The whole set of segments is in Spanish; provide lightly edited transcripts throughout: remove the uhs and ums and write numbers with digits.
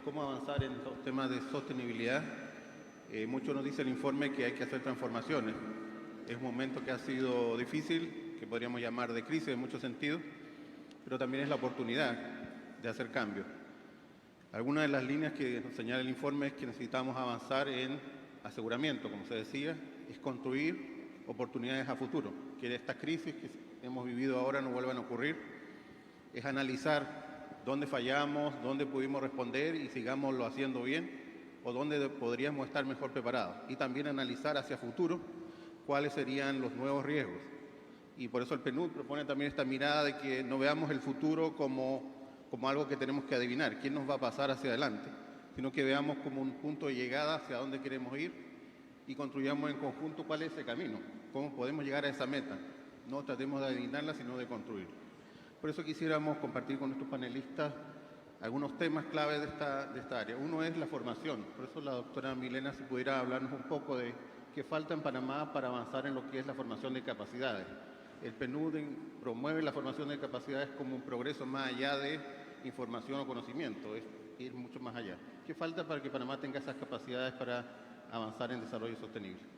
cómo avanzar en los temas de sostenibilidad. Mucho nos dice el informe que hay que hacer transformaciones. Es un momento que ha sido difícil, que podríamos llamar de crisis en muchos sentidos, pero también es la oportunidad de hacer cambios. Algunas de las líneas que nos señala el informe es que necesitamos avanzar en aseguramiento, como se decía, es construir oportunidades a futuro, que estas crisis que hemos vivido ahora no vuelvan a ocurrir, es analizar dónde fallamos, dónde pudimos responder y sigámoslo haciendo bien, o dónde podríamos estar mejor preparados. Y también analizar hacia futuro cuáles serían los nuevos riesgos. Y por eso el PNUD propone también esta mirada de que no veamos el futuro como algo que tenemos que adivinar, quién nos va a pasar hacia adelante, sino que veamos como un punto de llegada hacia dónde queremos ir y construyamos en conjunto cuál es ese camino, cómo podemos llegar a esa meta. No tratemos de adivinarla, sino de construir. Por eso quisiéramos compartir con nuestros panelistas algunos temas clave de esta área. Uno es la formación. Por eso la doctora Milena, si pudiera hablarnos un poco de qué falta en Panamá para avanzar en lo que es la formación de capacidades. El PNUD promueve la formación de capacidades como un progreso más allá de información o conocimiento, es ir mucho más allá. ¿Qué falta para que Panamá tenga esas capacidades para avanzar en desarrollo sostenible?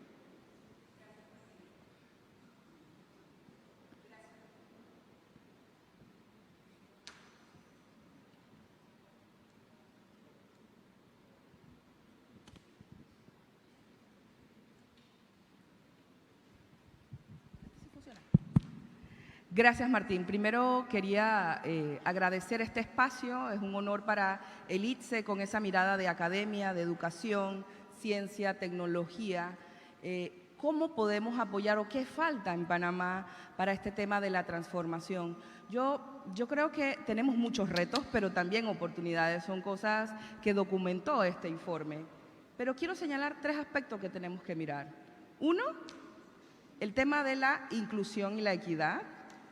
Gracias, Martín. Primero quería agradecer este espacio. Es un honor para el ITSE con esa mirada de academia, de educación, ciencia, tecnología. ¿Cómo podemos apoyar o qué falta en Panamá para este tema de la transformación? Yo creo que tenemos muchos retos, pero también oportunidades. Son cosas que documentó este informe. Pero quiero señalar 3 aspectos que tenemos que mirar. Uno, el tema de la inclusión y la equidad.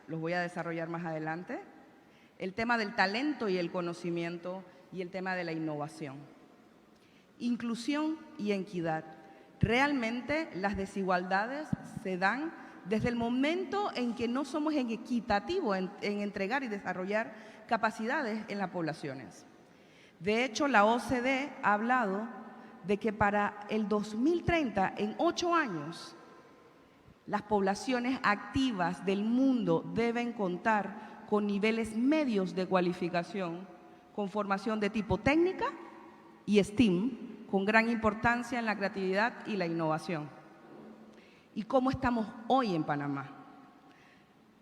Los voy a desarrollar más adelante. El tema del talento y el conocimiento y el tema de la innovación. Inclusión y equidad. Realmente las desigualdades se dan desde el momento en que no somos equitativos en entregar y desarrollar capacidades en las poblaciones. De hecho, la OCDE ha hablado de que para el 2030, en 8 años, las poblaciones activas del mundo deben contar con niveles medios de cualificación, con formación de tipo técnica y STEAM, con gran importancia en la creatividad y la innovación. ¿Y cómo estamos hoy en Panamá?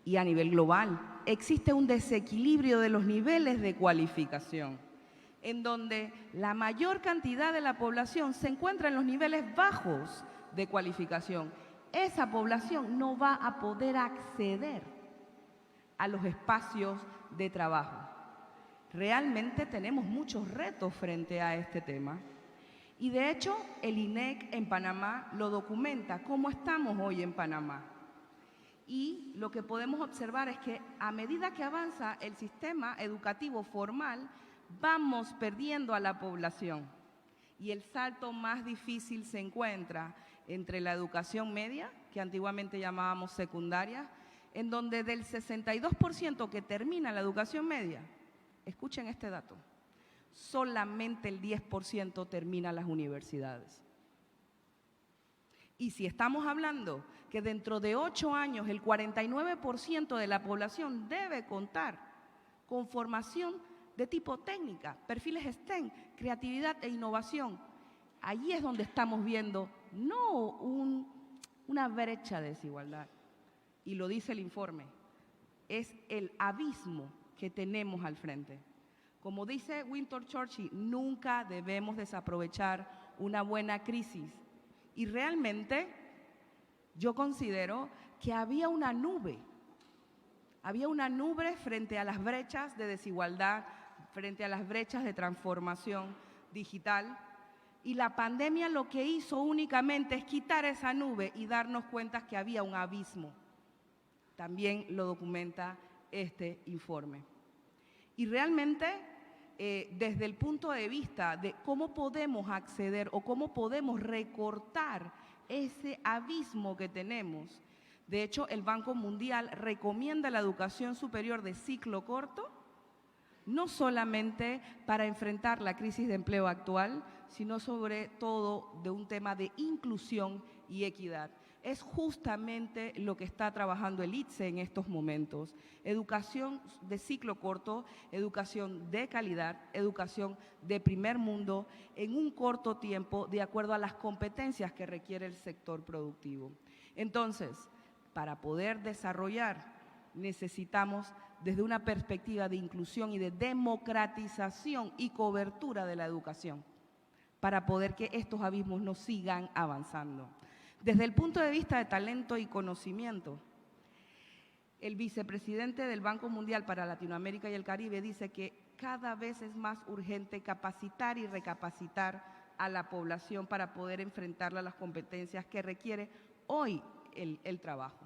Y a nivel global, existe un desequilibrio de los niveles de cualificación, en donde la mayor cantidad de la población se encuentra en los niveles bajos de cualificación. Esa población no va a poder acceder a los espacios de trabajo. Realmente tenemos muchos retos frente a este tema. Y de hecho, el INEC en Panamá lo documenta, cómo estamos hoy en Panamá. Y lo que podemos observar es que a medida que avanza el sistema educativo formal, vamos perdiendo a la población. Y el salto más difícil se encuentra entre la educación media, que antiguamente llamábamos secundaria, en donde del 62% que termina la educación media, escuchen este dato, solamente el 10% termina las universidades. Y si estamos hablando que dentro de 8 años el 49% de la población debe contar con formación de tipo técnica, perfiles STEM, creatividad e innovación, allí es donde estamos viendo no una brecha de desigualdad, y lo dice el informe, es el abismo que tenemos al frente. Como dice Winston Churchill, nunca debemos desaprovechar una buena crisis. Y realmente yo considero que había una nube frente a las brechas de desigualdad, frente a las brechas de transformación digital. Y la pandemia lo que hizo únicamente es quitar esa nube y darnos cuenta que había un abismo. También lo documenta este informe. Y realmente, desde el punto de vista de cómo podemos acceder o cómo podemos recortar ese abismo que tenemos, de hecho, el Banco Mundial recomienda la educación superior de ciclo corto no solamente para enfrentar la crisis de empleo actual, sino sobre todo de un tema de inclusión y equidad. Es justamente lo que está trabajando el ITSE en estos momentos. Educación de ciclo corto, educación de calidad, educación de primer mundo, en un corto tiempo, de acuerdo a las competencias que requiere el sector productivo. Entonces, para poder desarrollar, necesitamos desde una perspectiva de inclusión y de democratización y cobertura de la educación, para poder que estos abismos no sigan avanzando. Desde el punto de vista de talento y conocimiento, el vicepresidente del Banco Mundial para Latinoamérica y el Caribe dice que cada vez es más urgente capacitar y recapacitar a la población para poder enfrentar a las competencias que requiere hoy el trabajo,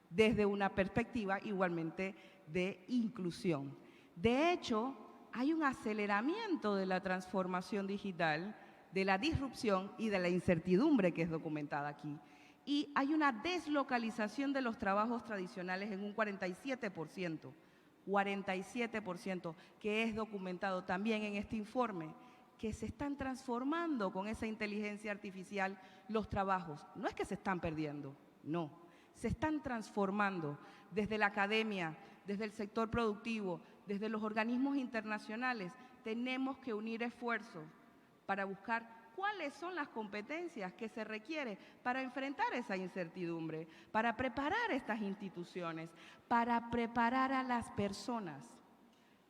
desde una perspectiva igualmente de inclusión. De hecho, hay un aceleramiento de la transformación digital, de la disrupción y de la incertidumbre que es documentada aquí. Y hay una deslocalización de los trabajos tradicionales en un 47%, que es documentado también en este informe, que se están transformando con esa inteligencia artificial los trabajos. No es que se están perdiendo, no, se están transformando desde la academia, desde el sector productivo, desde los organismos internacionales. Tenemos que unir esfuerzos para buscar cuáles son las competencias que se requieren para enfrentar esa incertidumbre, para preparar estas instituciones, para preparar a las personas,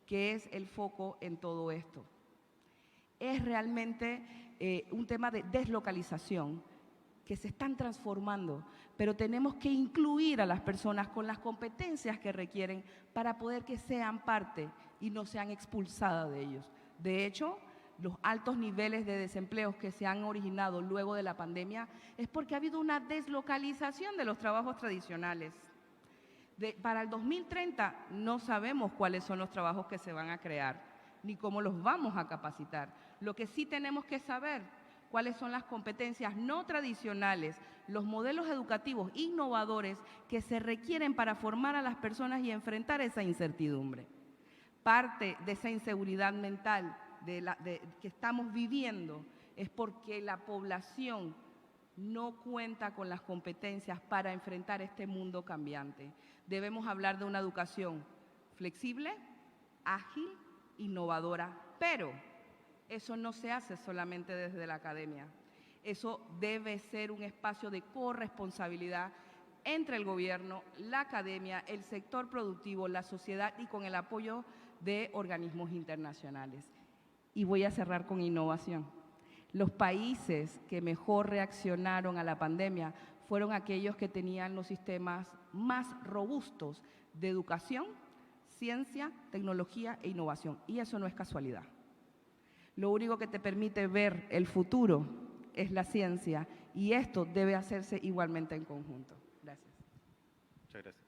que es el foco en todo esto. Es realmente un tema de deslocalización, que se están transformando, pero tenemos que incluir a las personas con las competencias que requieren para poder que sean parte y no sean expulsadas de ellos. De hecho, los altos niveles de desempleo que se han originado luego de la pandemia es porque ha habido una deslocalización de los trabajos tradicionales. Para el 2030 no sabemos cuáles son los trabajos que se van a crear, ni cómo los vamos a capacitar. Lo que sí tenemos que saber cuáles son las competencias no tradicionales, los modelos educativos innovadores que se requieren para formar a las personas y enfrentar esa incertidumbre. Parte de esa inseguridad mental que estamos viviendo es porque la población no cuenta con las competencias para enfrentar este mundo cambiante. Debemos hablar de una educación flexible, ágil, innovadora, pero eso no se hace solamente desde la academia. Eso debe ser un espacio de corresponsabilidad entre el gobierno, la academia, el sector productivo, la sociedad y con el apoyo de organismos internacionales. Y voy a cerrar con innovación. Los países que mejor reaccionaron a la pandemia fueron aquellos que tenían los sistemas más robustos de educación, ciencia, tecnología e innovación. Y eso no es casualidad. Lo único que te permite ver el futuro es la ciencia y esto debe hacerse igualmente en conjunto. Gracias. Muchas gracias.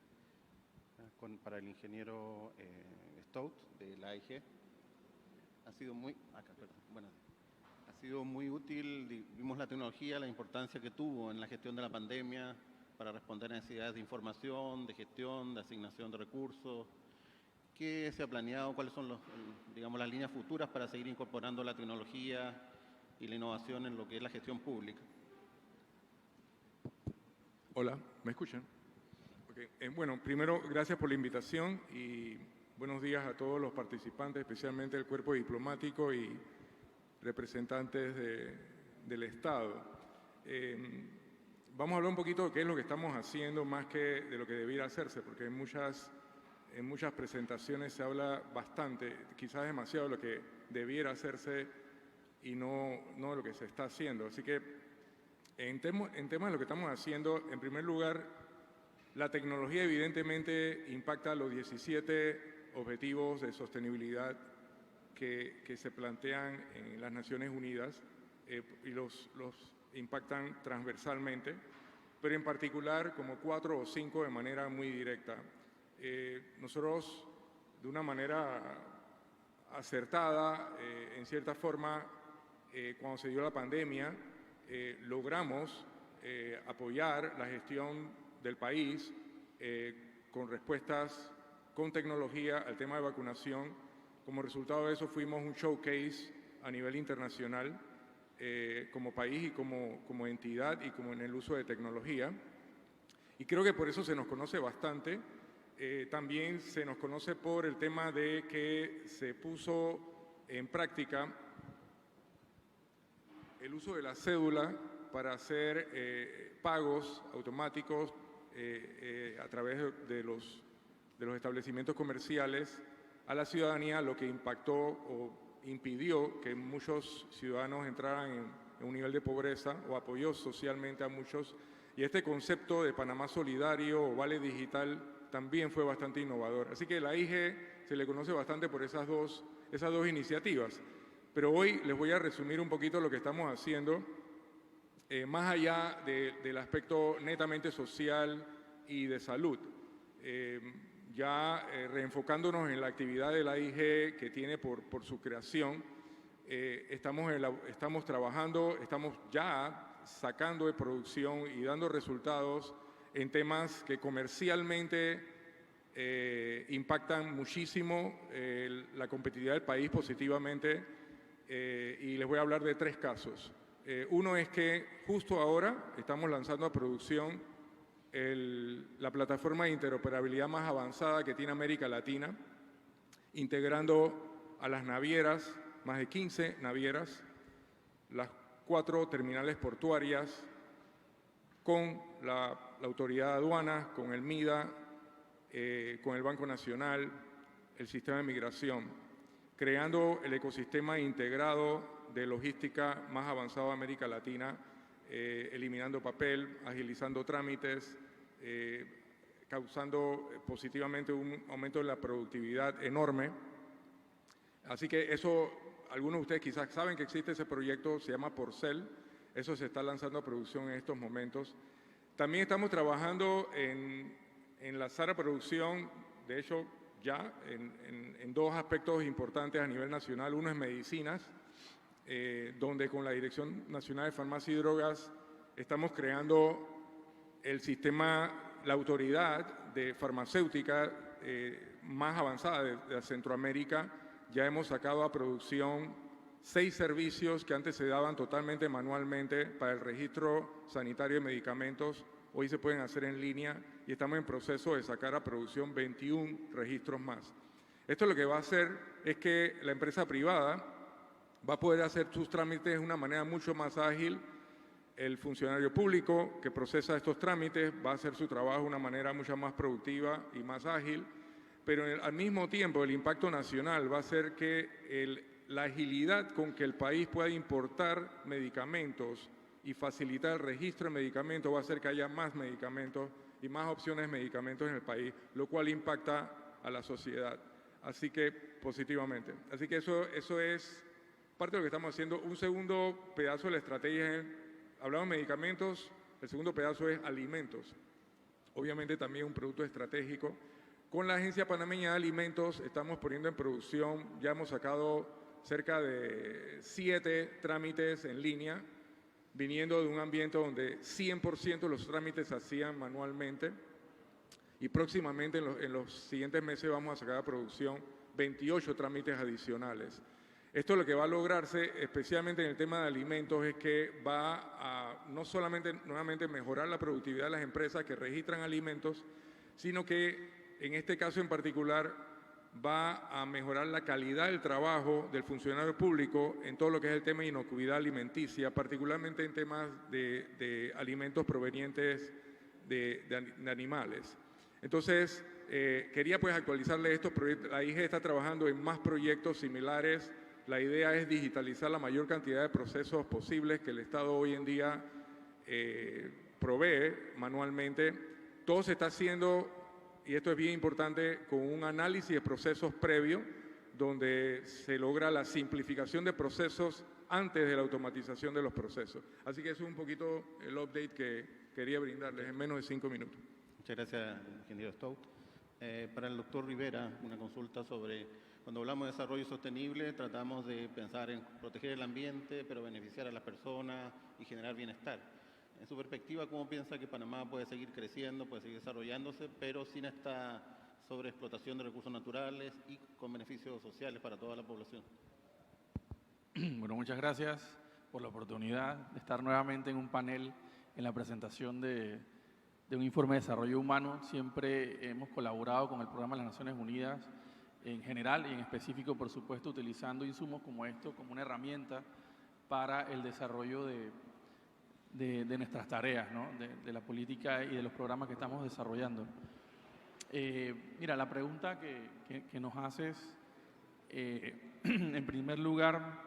Para el ingeniero Stout de la AIG, ha sido muy útil. Vimos la tecnología, la importancia que tuvo en la gestión de la pandemia para responder a necesidades de información, de gestión, de asignación de recursos. ¿Qué se ha planeado? ¿Cuáles son las líneas futuras para seguir incorporando la tecnología y la innovación en lo que es la gestión pública? Hola, ¿me escuchan? Okay. Bueno, primero, gracias por la invitación y buenos días a todos los participantes, especialmente el cuerpo diplomático y representantes del Estado. Vamos a hablar un poquito de qué es lo que estamos haciendo más que de lo que debiera hacerse, porque en muchas presentaciones se habla bastante, quizás demasiado, de lo que debiera hacerse y no de lo que se está haciendo. Así que en temas de lo que estamos haciendo, en primer lugar, la tecnología evidentemente impacta los 17 objetivos de sostenibilidad que se plantean en las Naciones Unidas y los impactan transversalmente, pero en particular como 4 o 5 de manera muy directa. Nosotros, de una manera acertada, en cierta forma, cuando se dio la pandemia, logramos apoyar la gestión del país con respuestas con tecnología al tema de vacunación Como resultado de eso fuimos un showcase a nivel internacional como país y como entidad y como en el uso de tecnología. Y creo que por eso se nos conoce bastante. También se nos conoce por el tema de que se puso en práctica el uso de la cédula para hacer pagos automáticos a través de los establecimientos comerciales a la ciudadanía, lo que impactó o impidió que muchos ciudadanos entraran en un nivel de pobreza o apoyó socialmente a muchos. Y este concepto de Panamá Solidario o Vale Digital también fue bastante innovador. Así que la IG se le conoce bastante por esas dos iniciativas. Pero hoy les voy a resumir un poquito lo que estamos haciendo, más allá del aspecto netamente social y de salud. Reenfocándonos en la actividad de la IG que tiene por su creación, estamos trabajando, estamos ya sacando de producción y dando resultados en temas que comercialmente impactan muchísimo la competitividad del país positivamente, y les voy a hablar de 3 casos. Uno es que justo ahora estamos lanzando a producción la plataforma de interoperabilidad más avanzada que tiene América Latina, integrando a las navieras, más de 15 navieras, las 4 terminales portuarias, con la autoridad de aduanas, con el MIDA, con el Banco Nacional, el sistema de migración, creando el ecosistema integrado de logística más avanzado de América Latina, eliminando papel, agilizando trámites, causando positivamente un aumento de la productividad enorme. Así que eso, algunos de ustedes quizás saben que existe ese proyecto, se llama Porcel, eso se está lanzando a producción en estos momentos. También estamos trabajando en enlazar a producción, de hecho ya, en 2 aspectos importantes a nivel nacional. Uno es medicinas, donde con la Dirección Nacional de Farmacia y Drogas estamos creando el sistema, la autoridad de farmacéutica más avanzada de Centroamérica. Ya hemos sacado a producción 6 servicios que antes se daban totalmente manualmente para el registro sanitario de medicamentos. Hoy se pueden hacer en línea y estamos en proceso de sacar a producción 21 registros más. Esto lo que va a hacer es que la empresa privada va a poder hacer sus trámites de una manera mucho más ágil. El funcionario público que procesa estos trámites va a hacer su trabajo de una manera mucho más productiva y más ágil, pero al mismo tiempo el impacto nacional va a hacer que la agilidad con que el país pueda importar medicamentos y facilitar el registro de medicamentos va a hacer que haya más medicamentos y más opciones de medicamentos en el país, lo cual impacta a la sociedad, así que positivamente. Así que eso es parte de lo que estamos haciendo. Un segundo pedazo de la estrategia es, hablamos de medicamentos, el segundo pedazo es alimentos. Obviamente también un producto estratégico. Con la Agencia Panameña de Alimentos estamos poniendo en producción, ya hemos sacado cerca de 7 trámites en línea, viniendo de un ambiente donde 100% de los trámites se hacían manualmente, y próximamente en los siguientes meses vamos a sacar a producción 28 trámites adicionales. Esto lo que va a lograrse, especialmente en el tema de alimentos, es que va a no solamente nuevamente mejorar la productividad de las empresas que registran alimentos, sino que en este caso en particular va a mejorar la calidad del trabajo del funcionario público en todo lo que es el tema de inocuidad alimenticia, particularmente en temas de alimentos provenientes de animales. Entonces, quería pues actualizarle estos proyectos. La IG está trabajando en más proyectos similares. La idea es digitalizar la mayor cantidad de procesos posibles que el Estado hoy en día provee manualmente. Todo se está haciendo, y esto es bien importante, con un análisis de procesos previo, donde se logra la simplificación de procesos antes de la automatización de los procesos. Así que eso es un poquito el update que quería brindarles en menos de 5 minutos. Muchas gracias, ingeniero Stout. Para el doctor Rivera, una consulta sobre, cuando hablamos de desarrollo sostenible, tratamos de pensar en proteger el ambiente, pero beneficiar a las personas y generar bienestar. En su perspectiva, ¿cómo piensa que Panamá puede seguir creciendo, puede seguir desarrollándose, pero sin esta sobre explotación de recursos naturales y con beneficios sociales para toda la población. Bueno, muchas gracias por la oportunidad de estar nuevamente en un panel en la presentación de un informe de desarrollo humano. Siempre hemos colaborado con el Programa de las Naciones Unidas en general y en específico, por supuesto, utilizando insumos como esto como una herramienta para el desarrollo de nuestras tareas, ¿no? de la política y de los programas que estamos desarrollando. Mira, la pregunta que nos haces, en primer lugar,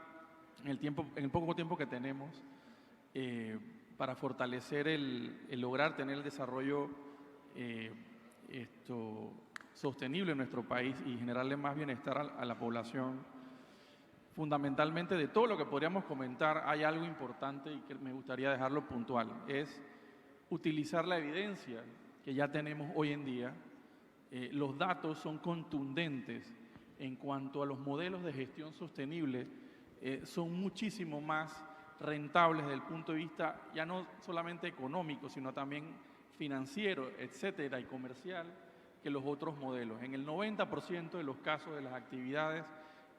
en el poco tiempo que tenemos, para fortalecer el lograr tener el desarrollo sostenible en nuestro país y generarle más bienestar a la población. Fundamentalmente, de todo lo que podríamos comentar, hay algo importante y que me gustaría dejarlo puntual, es utilizar la evidencia que ya tenemos hoy en día. Los datos son contundentes en cuanto a los modelos de gestión sostenible, son muchísimo más rentables desde el punto de vista ya no solamente económico, sino también financiero, etcétera, y comercial, que los otros modelos. En el 90% de los casos de las actividades,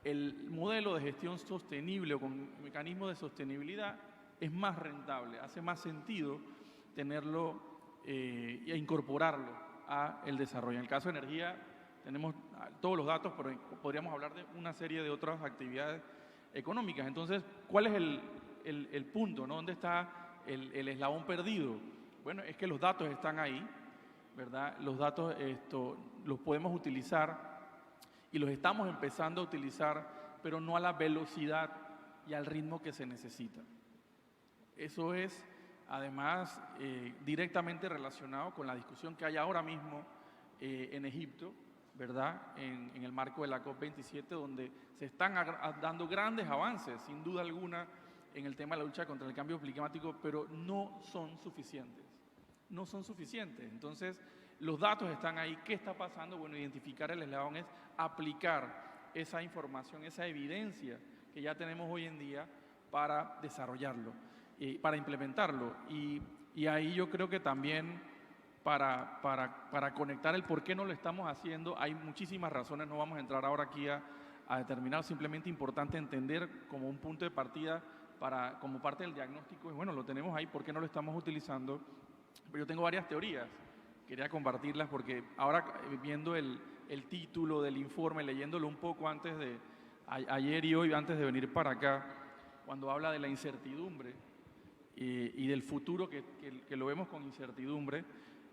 el modelo de gestión sostenible o con mecanismos de sostenibilidad es más rentable, hace más sentido tenerlo e incorporarlo al desarrollo. En el caso de energía tenemos todos los datos, pero podríamos hablar de una serie de otras actividades económicas. Entonces, ¿cuál es el punto, ¿no? ¿Dónde está el eslabón perdido? Bueno, es que los datos están ahí, ¿verdad? Los datos los podemos utilizar y los estamos empezando a utilizar, pero no a la velocidad y al ritmo que se necesita. Eso es, además, directamente relacionado con la discusión que hay ahora mismo en Egipto, ¿verdad? En el marco de la COP27, donde se están dando grandes avances, sin duda alguna, en el tema de la lucha contra el cambio climático, pero no son suficientes. No son suficientes. Entonces, los datos están ahí. ¿Qué está pasando? Bueno, identificar el eslabón es aplicar esa información, esa evidencia que ya tenemos hoy en día para desarrollarlo, para implementarlo. Y ahí yo creo que también para conectar el por qué no lo estamos haciendo, hay muchísimas razones, no vamos a entrar ahora aquí a determinar, simplemente importante entender como un punto de partida como parte del diagnóstico, y bueno, lo tenemos ahí, ¿por qué no lo estamos utilizando? Pero yo tengo varias teorías, quería compartirlas porque ahora viendo el título del informe, leyéndolo un poco antes de ayer y hoy, antes de venir para acá, cuando habla de la incertidumbre y del futuro que lo vemos con incertidumbre,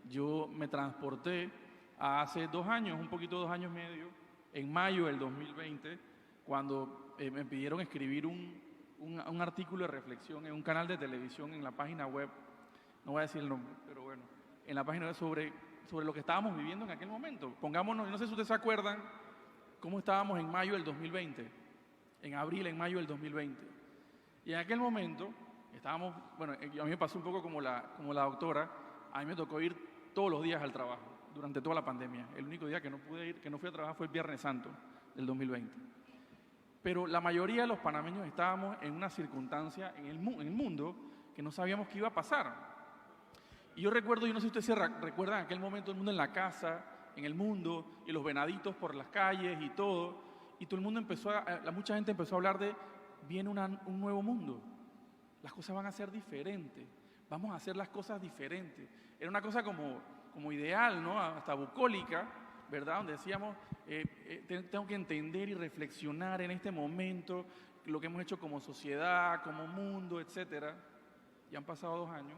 yo me transporté a hace 2 años, un poquito 2 años y medio, en mayo del 2020, cuando me pidieron escribir un artículo de reflexión en un canal de televisión en la página web, no voy a decir el nombre, pero bueno, en la página web sobre lo que estábamos viviendo en aquel momento. Pongámonos, no sé si ustedes se acuerdan cómo estábamos en mayo del 2020, en abril, en mayo del 2020. Y en aquel momento estábamos, bueno, a mí me pasó un poco como la doctora, a mí me tocó ir todos los días al trabajo durante toda la pandemia. El único día que no pude ir, que no fui a trabajar fue el Viernes Santo del 2020. Pero la mayoría de los panameños estábamos en una circunstancia en el mundo que no sabíamos qué iba a pasar. Y yo recuerdo, yo no sé si ustedes se recuerdan aquel momento, el mundo en la casa, en el mundo, y los venaditos por las calles y todo el mundo mucha gente empezó a hablar de, viene un nuevo mundo, las cosas van a ser diferentes, vamos a hacer las cosas diferentes. Era una cosa como ideal, ¿no? Hasta bucólica, ¿verdad? Donde decíamos, tengo que entender y reflexionar en este momento lo que hemos hecho como sociedad, como mundo, etcétera. Ya han pasado 2 años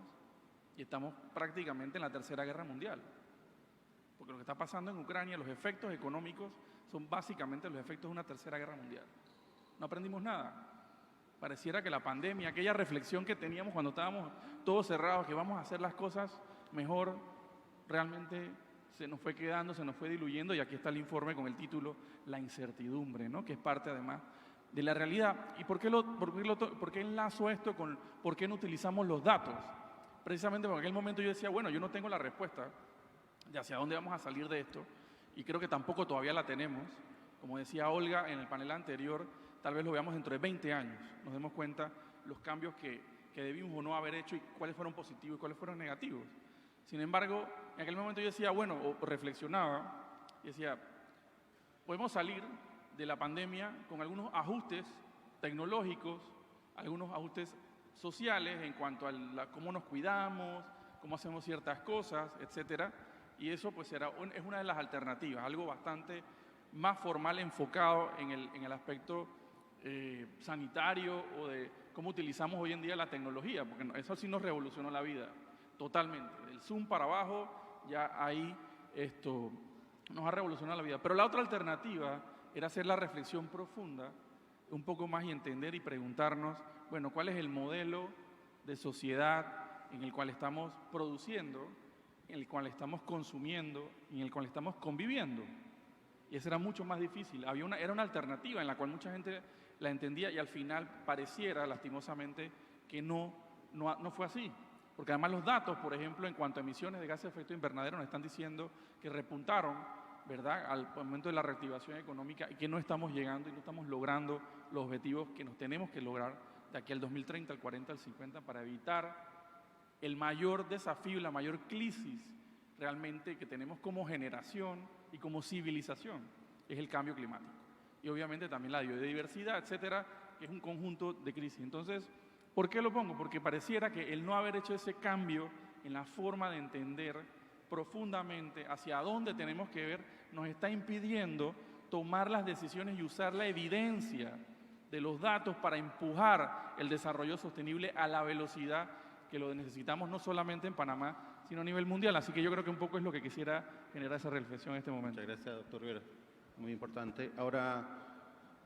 y estamos prácticamente en la Tercera Guerra Mundial. Porque lo que está pasando en Ucrania, los efectos económicos son básicamente los efectos de una Tercera Guerra Mundial. No aprendimos nada. Pareciera que la pandemia, aquella reflexión que teníamos cuando estábamos todos cerrados, que vamos a hacer las cosas mejor, realmente se nos fue quedando, se nos fue diluyendo, y aquí está el informe con el título La incertidumbre, ¿no? Que es parte además de la realidad. ¿Y por qué enlazo esto con por qué no utilizamos los datos? Precisamente porque en aquel momento yo decía, bueno, yo no tengo la respuesta de hacia dónde vamos a salir de esto, y creo que tampoco todavía la tenemos. Como decía Olga en el panel anterior, tal vez lo veamos dentro de 20 años, nos demos cuenta los cambios que debimos o no haber hecho y cuáles fueron positivos y cuáles fueron negativos. Sin embargo, en aquel momento yo decía, bueno, o reflexionaba, y decía, podemos salir de la pandemia con algunos ajustes tecnológicos, algunos ajustes sociales en cuanto a cómo nos cuidamos, cómo hacemos ciertas cosas, etcétera, y eso pues es una de las alternativas, algo bastante más formal enfocado en el aspecto sanitario o de cómo utilizamos hoy en día la tecnología, porque eso sí nos revolucionó la vida totalmente. Del Zoom para abajo, ya ahí nos ha revolucionado la vida. Pero la otra alternativa era hacer la reflexión profunda, un poco más y entender y preguntarnos, bueno, ¿cuál es el modelo de sociedad en el cual estamos produciendo, en el cual estamos consumiendo y en el cual estamos conviviendo? Y eso era mucho más difícil. Era una alternativa en la cual mucha gente la entendía y al final pareciera, lastimosamente, que no fue así. Porque además los datos, por ejemplo, en cuanto a emisiones de gases de efecto invernadero, nos están diciendo que repuntaron, ¿verdad?, al momento de la reactivación económica y que no estamos llegando y no estamos logrando los objetivos que nos tenemos que lograr de aquí al 2030, al 40, al 50, para evitar el mayor desafío y la mayor crisis realmente que tenemos como generación y como civilización, es el cambio climático. Y obviamente también la biodiversidad, etcétera, que es un conjunto de crisis. Entonces, ¿por qué lo pongo? Porque pareciera que el no haber hecho ese cambio en la forma de entender profundamente hacia dónde tenemos que ver nos está impidiendo tomar las decisiones y usar la evidencia de los datos para empujar el desarrollo sostenible a la velocidad que lo necesitamos no solamente en Panamá, sino a nivel mundial. Así que yo creo que un poco es lo que quisiera generar esa reflexión en este momento. Muchas gracias, doctor Rivera. Muy importante. Ahora,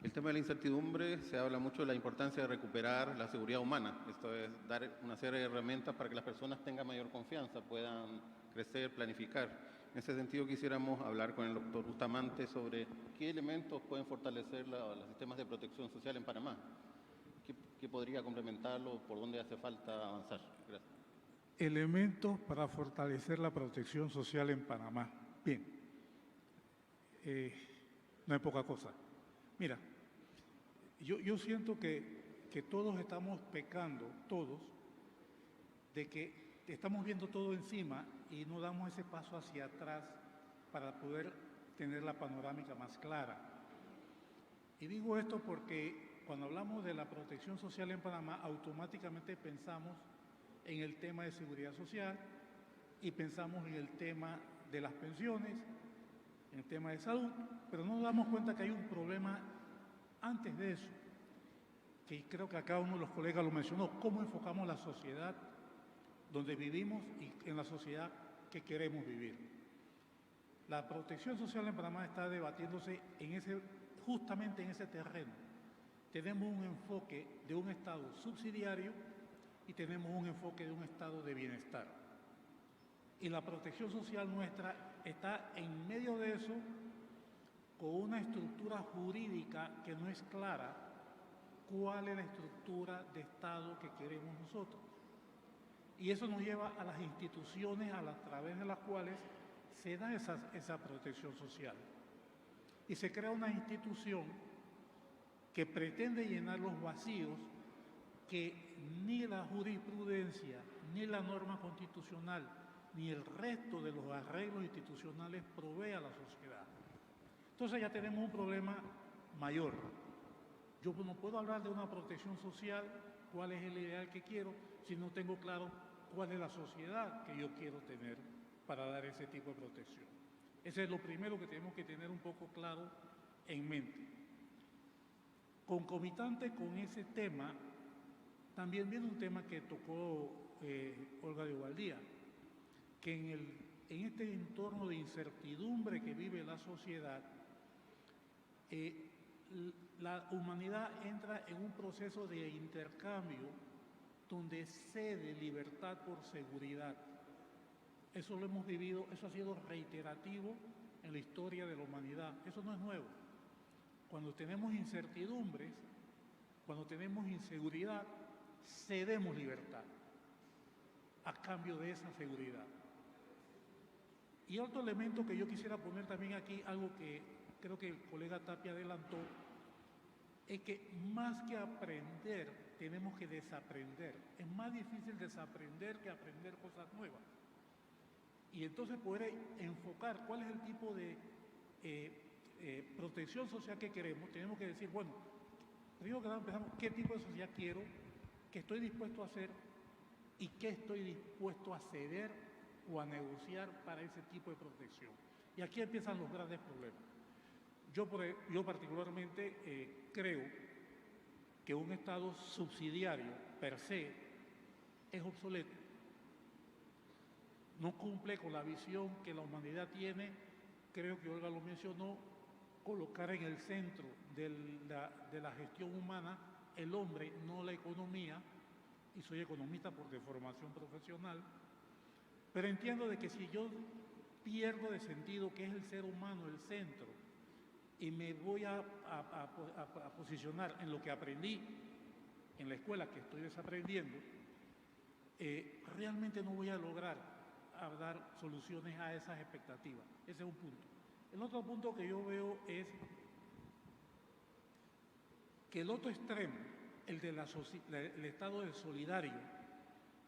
el tema de la incertidumbre, se habla mucho de la importancia de recuperar la seguridad humana. Esto es dar una serie de herramientas para que las personas tengan mayor confianza, puedan crecer, planificar. En ese sentido, quisiéramos hablar con el doctor Bustamante sobre qué elementos pueden fortalecer los sistemas de protección social en Panamá. ¿Qué podría complementarlo? ¿Por dónde hace falta avanzar? Gracias. Elementos para fortalecer la protección social en Panamá. Bien, no es poca cosa. Mira, yo siento que todos estamos pecando, todos, de que estamos viendo todo encima y no damos ese paso hacia atrás para poder tener la panorámica más clara. Y digo esto porque cuando hablamos de la protección social en Panamá, automáticamente pensamos en el tema de seguridad social y pensamos en el tema de las pensiones, en el tema de salud, pero no nos damos cuenta que hay un problema antes de eso, que creo que acá uno de los colegas lo mencionó, cómo enfocamos la sociedad donde vivimos y en la sociedad que queremos vivir. La protección social en Panamá está debatiéndose justamente en ese terreno. Tenemos un enfoque de un Estado subsidiario y tenemos un enfoque de un estado de bienestar. Y la protección social nuestra está en medio de eso con una estructura jurídica que no es clara cuál es la estructura de Estado que queremos nosotros. Y eso nos lleva a las instituciones a través de las cuales se da esa protección social. Y se crea una institución que pretende llenar los vacíos que ni la jurisprudencia, ni la norma constitucional, ni el resto de los arreglos institucionales provee a la sociedad. Entonces ya tenemos un problema mayor. Yo no puedo hablar de una protección social, cuál es el ideal que quiero, si no tengo claro cuál es la sociedad que yo quiero tener para dar ese tipo de protección. Ese es lo primero que tenemos que tener un poco claro en mente. Concomitante con ese tema, también viene un tema que tocó Olga de Ovaldía, que en este entorno de incertidumbre que vive la sociedad, la humanidad entra en un proceso de intercambio donde cede libertad por seguridad. Eso lo hemos vivido, eso ha sido reiterativo en la historia de la humanidad. Eso no es nuevo. Cuando tenemos incertidumbres, cuando tenemos inseguridad, cedemos libertad a cambio de esa seguridad. Y otro elemento que yo quisiera poner también aquí, algo que creo que el colega Tapia adelantó, es que más que aprender, tenemos que desaprender. Es más difícil desaprender que aprender cosas nuevas. Y entonces poder enfocar cuál es el tipo de protección social que queremos, tenemos que decir, bueno, primero que nada empezamos, ¿qué tipo de sociedad quiero? ¿Qué estoy dispuesto a hacer? ¿Y qué estoy dispuesto a ceder o a negociar para ese tipo de protección? Y aquí empiezan los grandes problemas. Yo particularmente creo que un Estado subsidiario per se es obsoleto. No cumple con la visión que la humanidad tiene, creo que Olga lo mencionó, colocar en el centro de la gestión humana el hombre, no la economía, y soy economista por formación profesional, pero entiendo de que si yo pierdo de sentido que es el ser humano el centro y me voy a posicionar en lo que aprendí en la escuela que estoy desaprendiendo, realmente no voy a lograr dar soluciones a esas expectativas. Ese es un punto. El otro punto que yo veo es que el otro extremo, el del estado de solidario,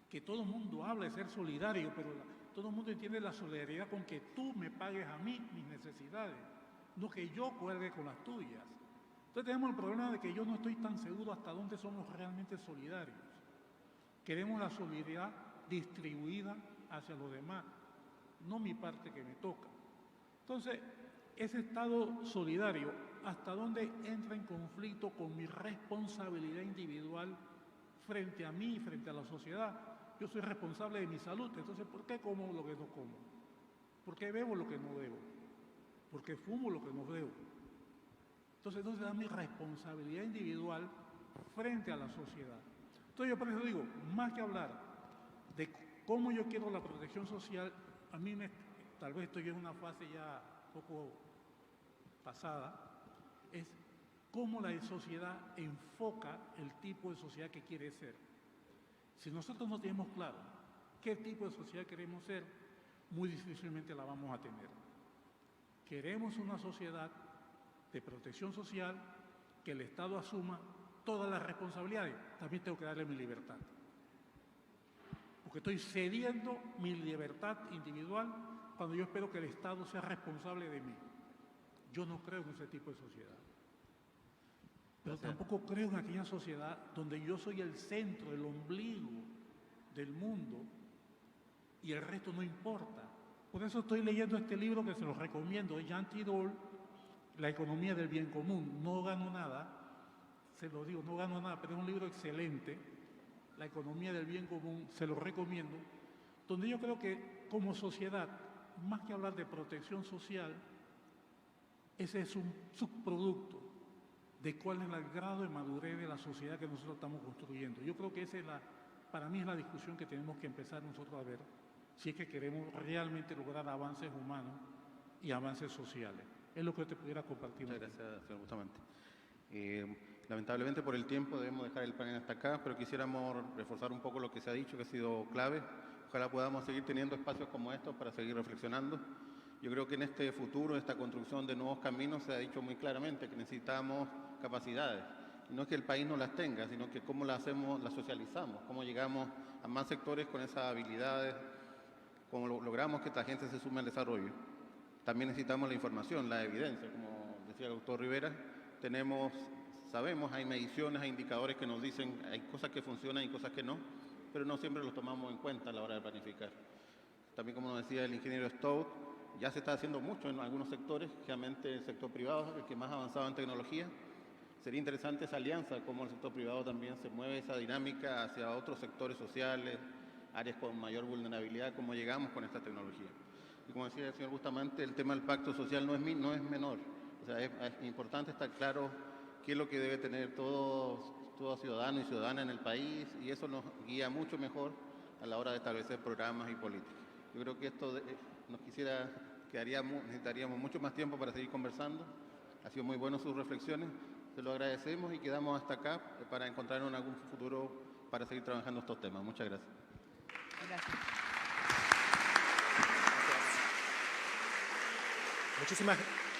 que todo el mundo habla de ser solidario, pero todo el mundo entiende la solidaridad con que tú me pagues a mí mis necesidades, no que yo cuelgue con las tuyas. Entonces tenemos el problema de que yo no estoy tan seguro hasta dónde somos realmente solidarios. Queremos la solidaridad distribuida hacia los demás, no mi parte que me toca. Entonces, ese estado solidario, ¿hasta dónde entra en conflicto con mi responsabilidad individual frente a mí y frente a la sociedad? Yo soy responsable de mi salud, entonces ¿por qué como lo que no como? ¿Por qué bebo lo que no debo? ¿Por qué fumo lo que no debo? Entonces, ¿dónde da mi responsabilidad individual frente a la sociedad? Entonces, yo por eso digo, más que hablar de cómo yo quiero la protección social, a mí tal vez estoy en una fase ya un poco pasada, es cómo la sociedad enfoca el tipo de sociedad que quiere ser. Si nosotros no tenemos claro qué tipo de sociedad queremos ser, muy difícilmente la vamos a tener. Queremos una sociedad de protección social, que el Estado asuma todas las responsabilidades, también tengo que darle mi libertad. Porque estoy cediendo mi libertad individual cuando yo espero que el Estado sea responsable de mí. Yo no creo en ese tipo de sociedad. Pero tampoco creo en aquella sociedad donde yo soy el centro, el ombligo del mundo y el resto no importa. Por eso estoy leyendo este libro que se los recomiendo, de Jean Tirole, La economía del bien común. No gano nada, se lo digo, no gano nada, pero es un libro excelente, La economía del bien común, se lo recomiendo, donde yo creo que como sociedad, más que hablar de protección social, ese es un subproducto de cuál es el grado de madurez de la sociedad que nosotros estamos construyendo. Yo creo que esa es para mí es la discusión que tenemos que empezar nosotros a ver, si es que queremos realmente lograr avances humanos y avances sociales. Es lo que te pudiera compartir. Muchas gracias, señor Bustamante. Lamentablemente por el tiempo debemos dejar el panel hasta acá, pero quisiéramos reforzar un poco lo que se ha dicho, que ha sido clave. Ojalá podamos seguir teniendo espacios como estos para seguir reflexionando. Yo creo que en este futuro, esta construcción de nuevos caminos, se ha dicho muy claramente que necesitamos capacidades. Y no es que el país no las tenga, sino que cómo las hacemos, las socializamos, cómo llegamos a más sectores con esas habilidades, cómo logramos que la gente se sume al desarrollo. También necesitamos la información, la evidencia, como decía el doctor Rivera. Sabemos, hay mediciones, hay indicadores que nos dicen, hay cosas que funcionan y cosas que no, pero no siempre los tomamos en cuenta a la hora de planificar. También, como nos decía el ingeniero Stout, ya se está haciendo mucho en algunos sectores, realmente el sector privado, el que más ha avanzado en tecnología. Sería interesante esa alianza, cómo el sector privado también se mueve esa dinámica hacia otros sectores sociales, áreas con mayor vulnerabilidad, cómo llegamos con esta tecnología. Y como decía el señor Bustamante, el tema del pacto social no es menor. O sea, es importante estar claro qué es lo que debe tener todo ciudadano y ciudadana en el país, y eso nos guía mucho mejor a la hora de establecer programas y políticas. Yo creo que esto necesitaríamos mucho más tiempo para seguir conversando. Ha sido muy bueno sus reflexiones, se lo agradecemos y quedamos hasta acá para encontrarnos en algún futuro para seguir trabajando estos temas. Muchas gracias. Gracias. Muchísimas gracias.